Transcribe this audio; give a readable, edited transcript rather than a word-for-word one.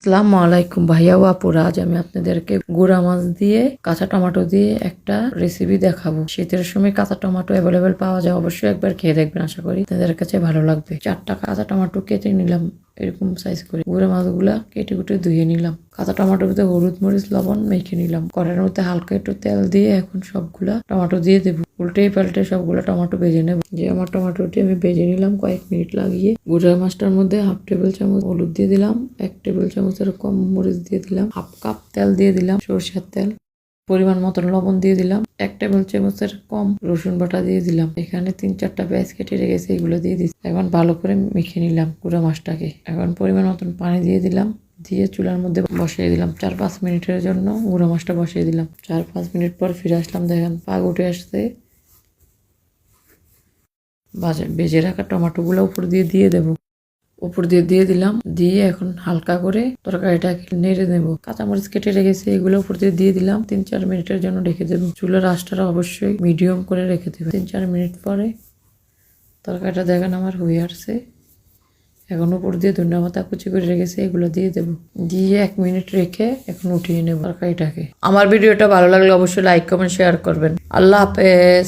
আসসালামু আলাইকুম ভাইয়া ও আপুরা, আজ আমি আপনাদেরকে গুঁড়া মাছ দিয়ে কাঁচা টমেটো দিয়ে একটা রেসিপি দেখাবো। শীতের সময় কাঁচা টমেটো অ্যাভেলেবেল পাওয়া যায়, অবশ্যই একবার খেয়ে দেখবেন, আশা করি আপনাদের কাছে ভালো লাগবে। 4টা কাঁচা টমেটো কেটে নিলাম এরকম সাইজ করে। গুঁড়া মাছগুলা কেটে কুটে ধুয়ে নিলাম। কাঁচা টমেটোর মধ্যে হলুদ মরিচ লবণ মেখে নিলাম। কড়াইয়ের মধ্যে হালকা একটু তেল দিয়ে এখন সবগুলা টমেটো দিয়ে দেবো। উল্টে পাল্টে সবগুলো টমেটো ভেজে নেব। যে আমার টমেটোটি আমি ভেজে নিলাম কয়েক মিনিট লাগিয়ে। গুঁড়া মাছটার মধ্যে হাফ টেবিল চামচ হলুদ দিয়ে দিলাম, 1 টেবিল চামচের কম মরিচ দিয়ে দিলাম, হাফ কাপ তেল দিয়ে দিলাম সরষের তেল, পরিমাণ মতন লবণ দিয়ে দিলাম, 1 টেবিল চামচের কম রসুন বাটা দিয়ে দিলাম। এখানে 3-4টা পেঁয়াজ কেটে রেখেছি, এগুলো দিয়ে দিচ্ছি। এখন ভালো করে মেখে নিলাম গুঁড়া মাছটাকে। এখন পরিমাণ মতন পানি দিয়ে দিলাম, দিয়ে চুলার মধ্যে বসিয়ে দিলাম 4-5 মিনিটের জন্য। গুঁড়া মাছটা বসিয়ে দিলাম। 4-5 মিনিট পর ফিরে আসলাম, দেখেন পাক উঠে আসছে। ভেজে রাখা টমেটোগুলো উপর দিয়ে দেবো। উপর দিয়ে দিলাম, দিয়ে এখন হালকা করে তরকারিটাকে নেড়ে দেবো। কাঁচামরিচ কেটে রেখেছি, এগুলো উপর দিয়ে দিলাম। 3-4 মিনিটের জন্য রেখে দেবো। চুলার আঁচটা অবশ্যই মিডিয়াম করে রেখে দেবো। 3-4 মিনিট পরে তরকারিটা দেখেন আমার হয়ে আসছে। এখন উপর দিয়ে ধনিয়া পাতা কুচি করে রেখেছি, এগুলো দিয়ে দেবো। দিয়ে 1 মিনিট রেখে এখন উঠিয়ে নেবো তরকারিটাকে। আমার ভিডিওটা ভালো লাগলে অবশ্যই লাইক কমেন্ট শেয়ার করবেন। আল্লাহ হাফেজ।